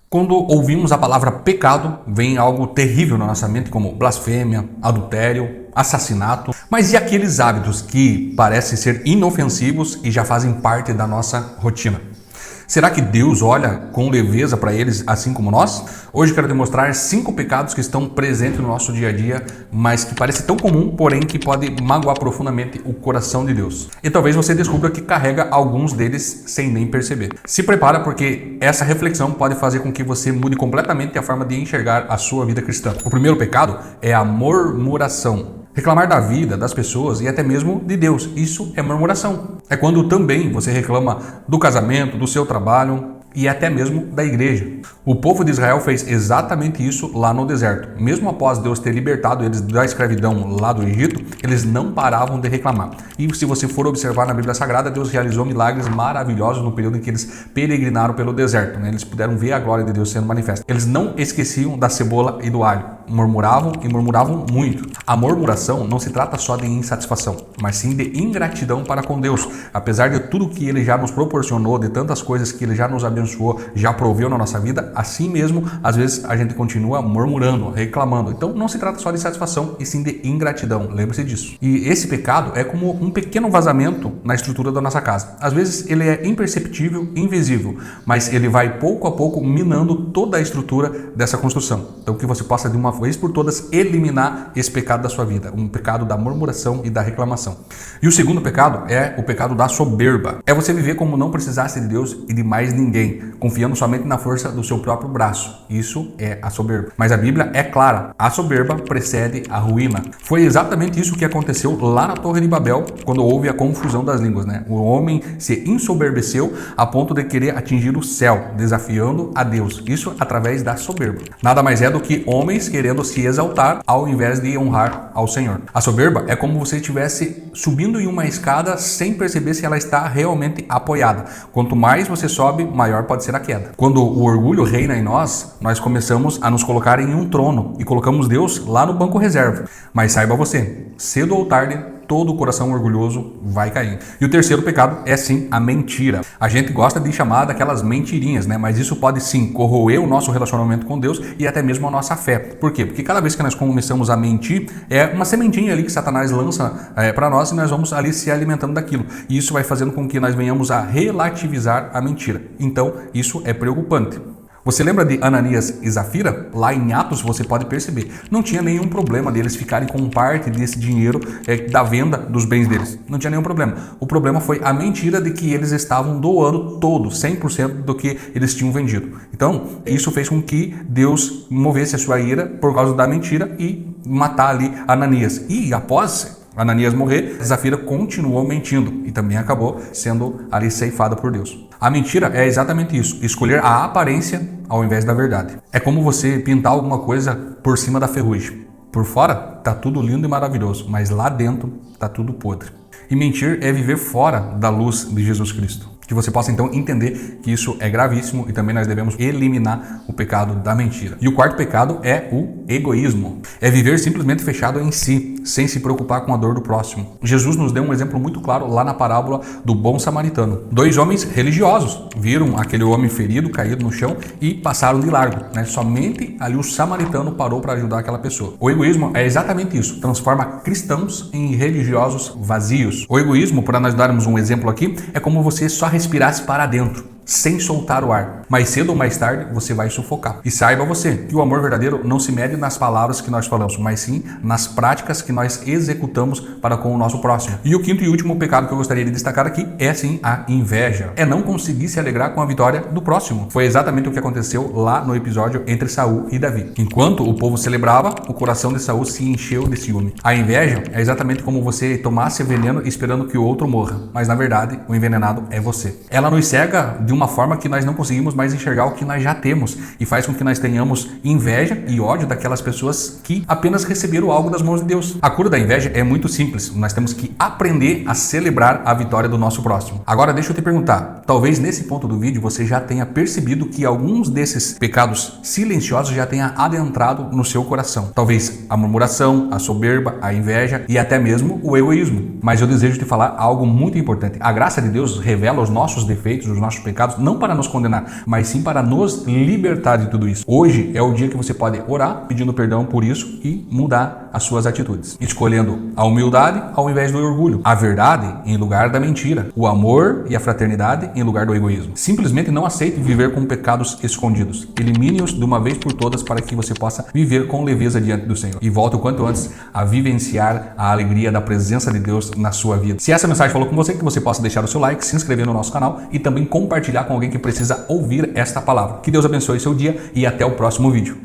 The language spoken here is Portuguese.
Quando ouvimos a palavra pecado, vem algo terrível na nossa mente, como blasfêmia, adultério, assassinato. Mas e aqueles hábitos que parecem ser inofensivos e já fazem parte da nossa rotina? Será que Deus olha com leveza para eles assim como nós? Hoje quero te mostrar 5 pecados que estão presentes no nosso dia a dia, mas que parece tão comum, porém que pode magoar profundamente o coração de Deus. E talvez você descubra que carrega alguns deles sem nem perceber. Se prepara, porque essa reflexão pode fazer com que você mude completamente a forma de enxergar a sua vida cristã. O primeiro pecado é a murmuração. Reclamar da vida, das pessoas e até mesmo de Deus. Isso é murmuração. É quando também você reclama do casamento, do seu trabalho e até mesmo da igreja. O povo de Israel fez exatamente isso lá no deserto. Mesmo após Deus ter libertado eles da escravidão lá do Egito, eles não paravam de reclamar. E se você for observar na Bíblia Sagrada, Deus realizou milagres maravilhosos no período em que eles peregrinaram pelo deserto. Eles puderam ver a glória de Deus sendo manifesta. Eles não esqueciam da cebola e do alho. Murmuravam e murmuravam muito. A murmuração não se trata só de insatisfação, mas sim de ingratidão para com Deus. Apesar de tudo que Ele já nos proporcionou, de tantas coisas que Ele já nos abençoou, já proveu na nossa vida, assim mesmo, às vezes a gente continua murmurando, reclamando. Então não se trata só de satisfação, e sim de ingratidão. Lembre-se disso. E esse pecado é como um pequeno vazamento na estrutura da nossa casa. Às vezes ele é imperceptível, invisível, mas ele vai pouco a pouco minando toda a estrutura dessa construção. Então que você possa de uma vez por todas eliminar esse pecado da sua vida, um pecado da murmuração e da reclamação. E o segundo pecado é o pecado da soberba. É você viver como não precisasse de Deus e de mais ninguém, confiando somente na força do seu próprio braço. Isso é a soberba. Mas a Bíblia é clara, a soberba precede a ruína. Foi exatamente isso que aconteceu lá na Torre de Babel, quando houve a confusão das línguas, O homem se ensoberbeceu a ponto de querer atingir o céu, desafiando a Deus. Isso através da soberba. Nada mais é do que homens querendo se exaltar ao invés de honrar ao Senhor. A soberba é como se você estivesse subindo em uma escada sem perceber se ela está realmente apoiada. Quanto mais você sobe, maior pode ser a queda. Quando o orgulho reina em nós, nós começamos a nos colocar em um trono e colocamos Deus lá no banco reserva. Mas saiba você, cedo ou tarde, todo o coração orgulhoso vai cair. E o terceiro pecado é sim a mentira. A gente gosta de chamar daquelas mentirinhas, Mas isso pode sim corroer o nosso relacionamento com Deus e até mesmo a nossa fé. Por quê? Porque cada vez que nós começamos a mentir, é uma sementinha ali que Satanás lança para nós e nós vamos ali se alimentando daquilo. E isso vai fazendo com que nós venhamos a relativizar a mentira. Então, isso é preocupante. Você lembra de Ananias e Zafira? Lá em Atos você pode perceber. Não tinha nenhum problema deles ficarem com parte desse dinheiro da venda dos bens deles. Não tinha nenhum problema. O problema foi a mentira de que eles estavam doando todo, 100% do que eles tinham vendido. Então, isso fez com que Deus movesse a sua ira por causa da mentira e matar ali Ananias. E após Ananias morrer, Zafira continuou mentindo e também acabou sendo ali ceifada por Deus. A mentira é exatamente isso, escolher a aparência ao invés da verdade. É como você pintar alguma coisa por cima da ferrugem. Por fora tá tudo lindo e maravilhoso, mas lá dentro tá tudo podre. E mentir é viver fora da luz de Jesus Cristo. Que você possa então entender que isso é gravíssimo e também nós devemos eliminar o pecado da mentira. E o quarto pecado é o egoísmo. É viver simplesmente fechado em si, sem se preocupar com a dor do próximo. Jesus nos deu um exemplo muito claro lá na parábola do bom samaritano. 2 homens religiosos viram aquele homem ferido, caído no chão e passaram de largo. Somente ali o samaritano parou para ajudar aquela pessoa. O egoísmo é exatamente isso, transforma cristãos em religiosos vazios. O egoísmo, para nós darmos um exemplo aqui, é como você só respirasse para dentro, sem soltar o ar. Mais cedo ou mais tarde, você vai sufocar. E saiba você que o amor verdadeiro não se mede nas palavras que nós falamos, mas sim nas práticas que nós executamos para com o nosso próximo. E o quinto e último pecado que eu gostaria de destacar aqui é sim a inveja. É não conseguir se alegrar com a vitória do próximo. Foi exatamente o que aconteceu lá no episódio entre Saul e Davi. Enquanto o povo celebrava, o coração de Saul se encheu de ciúme. A inveja é exatamente como você tomasse veneno esperando que o outro morra, mas na verdade o envenenado é você. Ela nos cega de uma forma que nós não conseguimos mais enxergar o que nós já temos e faz com que nós tenhamos inveja e ódio daquelas pessoas que apenas receberam algo das mãos de Deus. A cura da inveja é muito simples, nós temos que aprender a celebrar a vitória do nosso próximo. Agora deixa eu te perguntar, talvez nesse ponto do vídeo você já tenha percebido que alguns desses pecados silenciosos já tenha adentrado no seu coração. Talvez a murmuração, a soberba, a inveja e até mesmo o egoísmo. Mas eu desejo te falar algo muito importante. A graça de Deus revela os nossos defeitos, os nossos pecados pecados, não para nos condenar, mas sim para nos libertar de tudo isso. Hoje é o dia que você pode orar pedindo perdão por isso e mudar as suas atitudes, escolhendo a humildade ao invés do orgulho, a verdade em lugar da mentira, o amor e a fraternidade em lugar do egoísmo. Simplesmente não aceite viver com pecados escondidos. Elimine-os de uma vez por todas para que você possa viver com leveza diante do Senhor. E volte o quanto antes a vivenciar a alegria da presença de Deus na sua vida. Se essa mensagem falou com você, que você possa deixar o seu like, se inscrever no nosso canal e também compartilhar com alguém que precisa ouvir esta palavra. Que Deus abençoe seu dia e até o próximo vídeo.